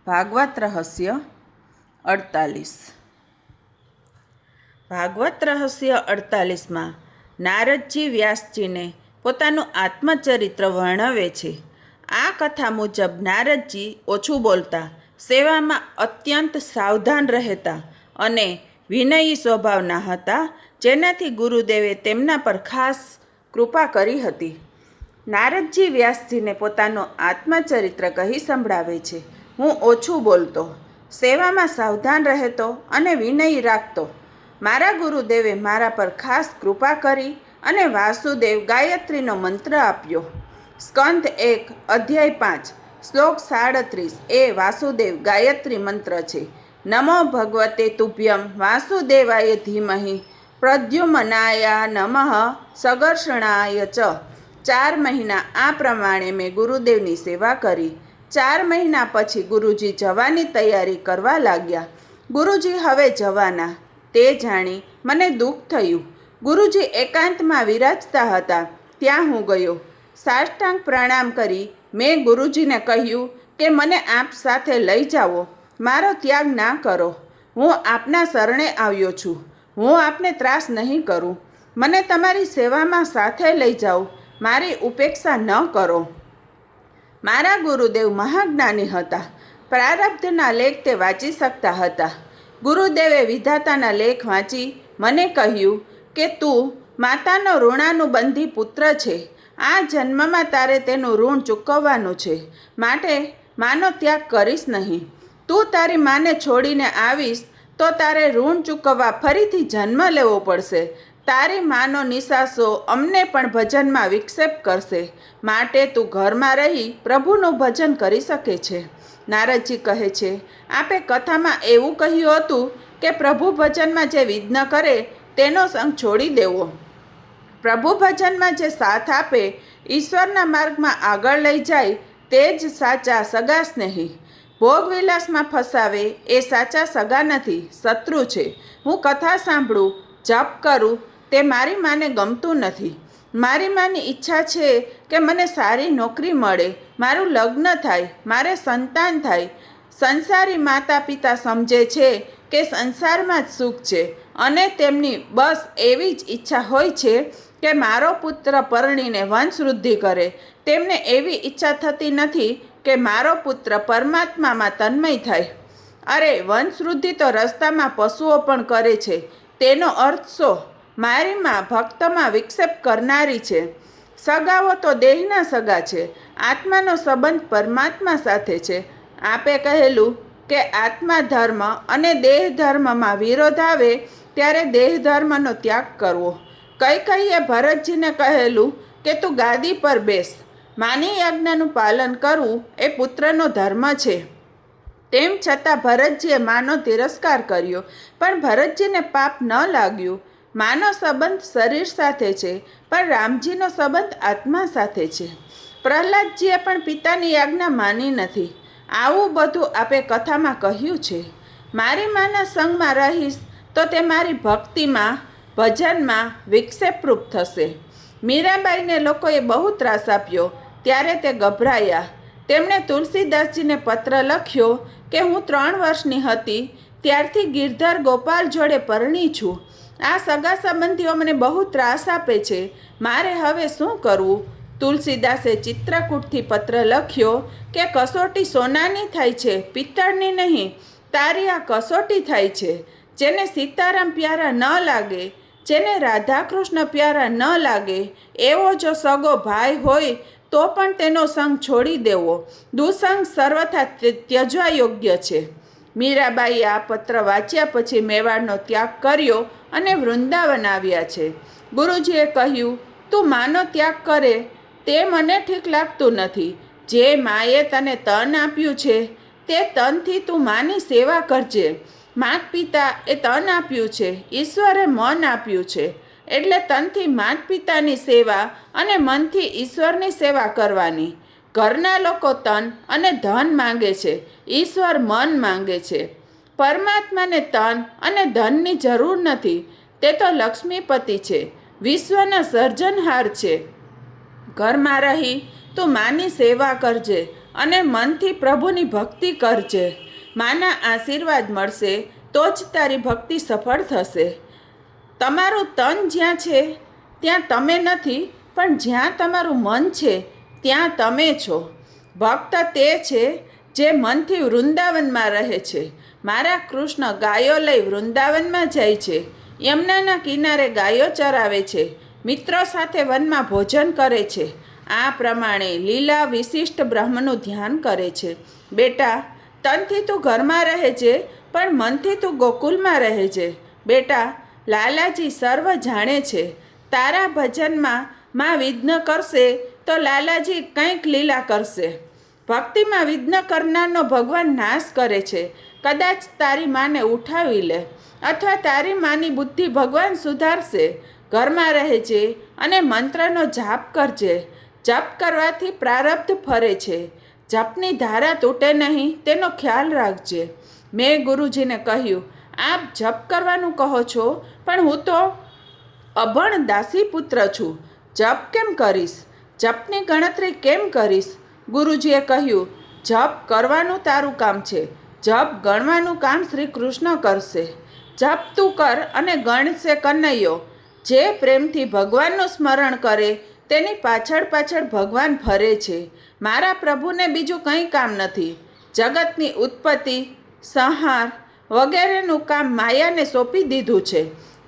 ભાગવત રહસ્ય 48। ભાગવત રહસ્ય 48માં નારદજી વ્યાસજીને પોતાનું આત્મચરિત્ર વર્ણવે છે। આ કથા મુજબ નારદજી ઓછું બોલતા, સેવામાં અત્યંત સાવધાન રહેતા અને વિનયી સ્વભાવના હતા, જેનાથી ગુરુદેવે તેમના પર ખાસ કૃપા કરી હતી। નારદજી વ્યાસજીને પોતાનું આત્મચરિત્ર કહી સંભળાવે છે। હું ઓછું બોલતો, સેવામાં સાવધાન રહેતો અને વિનય રાખતો। મારા ગુરુદેવે મારા પર ખાસ કૃપા કરી અને વાસુદેવ ગાયત્રીનો મંત્ર આપ્યો। સ્કંદ 1 અધ્યાય 5 શ્લોક 37 એ વાસુદેવ ગાયત્રી મંત્ર છે। નમો ભગવતે તુભ્યમ વાસુદેવાય ધીમહિ પ્રદ્યુમ્નાય નમઃ સગર્ષણાય ચ। 4 મહિના આ પ્રમાણે મેં ગુરુદેવની સેવા કરી। 4 મહિના પછી ગુરુજી જવાની તૈયારી કરવા લાગ્યા। ગુરુજી હવે જવાના તે જાણી મને દુઃખ થયું। ગુરુજી એકાંતમાં વિરાજતા હતા, ત્યાં હું ગયો। સાષ્ટાંગ પ્રણામ કરી મેં ગુરુજીને કહ્યું કે મને આપ સાથે લઈ જાઓ, મારો ત્યાગ ના કરો। હું આપના શરણે આવ્યો છું, હું આપને ત્રાસ નહીં કરું। મને તમારી સેવામાં સાથે લઈ જાઓ, મારી ઉપેક્ષા ન કરો। મારા ગુરુદેવ મહાજ્ઞાની હતા, પ્રારબ્ધના લેખ તે વાંચી શકતા હતા। ગુરુદેવે વિધાતાના લેખ વાંચી મને કહ્યું કે તું માતાનો ઋણાનુબંધી પુત્ર છે। આ જન્મમાં તારે તેનું ઋણ ચૂકવવાનું છે, માટે માનો ત્યાગ કરીશ નહીં। તું તારી માને છોડીને આવીશ તો તારે ઋણ ચૂકવવા ફરીથી જન્મ લેવો પડશે। તારી માનો નિસાસો અમને પણ ભજનમાં વિક્ષેપ કરશે, માટે તું ઘરમાં રહી પ્રભુનું ભજન કરી શકે છે। નારદજી કહે છે, આપે કથામાં એવું કહ્યું હતું કે પ્રભુ ભજનમાં જે વિઘ્ન કરે તેનો સંગ છોડી દેવો। પ્રભુ ભજનમાં જે સાથ આપે, ઈશ્વરના માર્ગમાં આગળ લઈ જાય તે જ સાચા સગા સ્નેહી। ભોગવિલાસમાં ફસાવે એ સાચા સગા નથી, શત્રુ છે। હું કથા સાંભળું, જપ કરું તે મારી માને ગમતું નથી। મારી માની ઈચ્છા છે કે મને સારી નોકરી મળે, મારું લગ્ન થાય, મારે સંતાન થાય। સંસારી માતા પિતા સમજે છે કે સંસારમાં જ સુખ છે અને તેમની બસ એવી જ ઈચ્છા હોય છે કે મારો પુત્ર પરણીને વંશવૃદ્ધિ કરે। તેમને એવી ઈચ્છા થતી નથી કે મારો પુત્ર પરમાત્મામાં તન્મય થાય। અરે, વંશવૃદ્ધિ તો રસ્તામાં પશુઓ પણ કરે છે, તેનો અર્થ શું? મારી માં ભક્તમાં વિક્ષેપ કરનારી છે। સગાઓ તો દેહના સગા છે, આત્માનો સંબંધ પરમાત્મા સાથે છે। આપે કહેલું કે આત્મા ધર્મ અને દેહ ધર્મમાં વિરોધ આવે ત્યારે દેહ ધર્મનો ત્યાગ કરવો। કૈકેયીએ ભરતજીને કહેલું કે તું ગાદી પર બેસ, માની આજ્ઞાનું પાલન કરવું એ પુત્રનો ધર્મ છે। તેમ છતાં ભરતજીએ માનો તિરસ્કાર કર્યો, પણ ભરતજીને પાપ ન લાગ્યું। માનો સંબંધ શરીર સાથે છે, પણ રામજીનો સંબંધ આત્મા સાથે છે। પ્રહલાદજીએ પણ પિતાની આજ્ઞા માની નથી। આવું બધું આપે કથામાં કહ્યું છે। મારી માના સંગમાં રહીશ તો તે મારી ભક્તિમાં, ભજનમાં વિક્ષેપરૂપ થશે। મીરાબાઈને લોકોએ બહુ ત્રાસ આપ્યો ત્યારે તે ગભરાયા। તેમણે તુલસીદાસજીને પત્ર લખ્યો કે હું 3 વર્ષની હતી ત્યારથી ગિરધર ગોપાલ જોડે પરણી છું। આ સગા સંબંધીઓ મને બહુ ત્રાસ આપે છે, મારે હવે શું કરવું? તુલસીદાસે ચિત્રકૂટથી પત્ર લખ્યો કે કસોટી સોનાની થાય છે, પિત્તળની નહીં। તારી આ કસોટી થાય છે। જેને સીતારામ પ્યારા ન લાગે, જેને રાધાકૃષ્ણ પ્યારા ન લાગે, એવો જો સગો ભાઈ હોય તો પણ તેનો સંગ છોડી દેવો। દુસંગ સર્વથા ત્યજવા યોગ્ય છે। મીરાબાઈએ આ પત્ર વાંચ્યા પછી મેવાડનો ત્યાગ કર્યો અને વૃંદાવન આવ્યા છે। ગુરુજીએ કહ્યું, તું માનો ત્યાગ કરે તે મને ઠીક લાગતું નથી। જે માએ તને તન આપ્યું છે તે તનથી તું માની સેવા કરજે। માત પિતા એ તન આપ્યું છે, ઈશ્વરે મન આપ્યું છે, એટલે તનથી માત પિતાની સેવા અને મનથી ઈશ્વરની સેવા કરવાની। ઘરના લોકો તન અને ધન માંગે છે, ઈશ્વર મન માંગે છે। પરમાત્માને તન અને ધનની જરૂર નથી, તે તો લક્ષ્મીપતિ છે, વિશ્વના સર્જનહાર છે। ઘરમાં રહી તું માની સેવા કરજે અને મનથી પ્રભુની ભક્તિ કરજે. માના આશીર્વાદ મળશે તો જ તારી ભક્તિ સફળ થશે. તમારું તન જ્યાં છે ત્યાં તમે નથી, પણ જ્યાં તમારું મન છે ત્યાં તમે છો. ભક્ત તે છે જે મનથી વૃંદાવનમાં રહે છે. મારા કૃષ્ણ ગાયો લઈ વૃંદાવનમાં જાય છે. યમુનાના કિનારે ગાયો ચરાવે છે. મિત્રો સાથે વનમાં ભોજન કરે છે. આ પ્રમાણે લીલા વિશિષ્ટ બ્રહ્મનું ધ્યાન કરે છે. બેટા, તનથી તું ઘરમાં રહે છે, પણ મનથી તું ગોકુલમાં રહે છે. બેટા, લાલાજી સર્વ જાણે છે. તારા ભજનમાં માં વિઘ્ન કરશે તો લાલાજી કંઈક લીલા કરશે. ભક્તિમાં વિઘ્ન કરનારનો ભગવાન નાશ કરે છે. કદાચ તારી માને ઉઠાવી લે, અથવા તારી માની બુદ્ધિ ભગવાન સુધારશે. ઘરમાં રહે છે અને મંત્રનો જાપ કરજે. જપ કરવાથી પ્રારબ્ધ ફરે છે. જપની ધારા તૂટે નહીં તેનો ખ્યાલ રાખજે. મેં ગુરુજીને કહ્યું, આપ જપ કરવાનું કહો છો, પણ હું તો અભણ દાસીપુત્ર છું. જપ કેમ કરીશ? જપની ગણતરી કેમ કરીશ? ગુરુજીએ કહ્યું, જપ કરવાનું તારું કામ છે. જપ ગણવાનું કામ શ્રી કૃષ્ણ કરશે. જપ તું કર અને ગણશે કનૈયો. જે પ્રેમથી ભગવાનનું સ્મરણ કરે તેની પાછળ પાછળ ભગવાન ફરે છે. મારા પ્રભુને બીજું કંઈ કામ નથી. જગતની ઉત્પત્તિ, સંહાર વગેરેનું કામ માયાને સોંપી દીધું છે.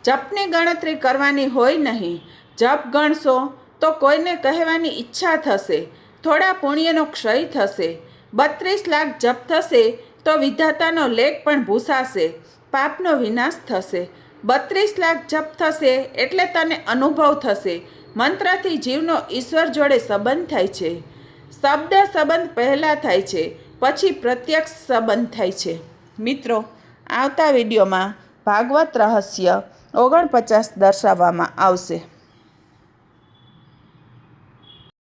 જપની ગણતરી કરવાની હોય નહીં. જપ ગણશો તો કોઈને કહેવાની ઈચ્છા થશે. થોડા પુણ્યનો ક્ષય થશે. 32 લાખ જપ થશે તો વિધાતાનો લેખ પણ ભૂસાશે. પાપનો વિનાશ થશે. 32 લાખ જપ થશે એટલે તને અનુભવ થશે. મંત્રથી જીવનો ઈશ્વર જોડે સંબંધ થાય છે. શબ્દ સંબંધ પહેલાં થાય છે, પછી પ્રત્યક્ષ સંબંધ થાય છે. મિત્રો, આવતા વિડીયોમાં ભાગવત રહસ્ય 49 દર્શાવવામાં આવશે.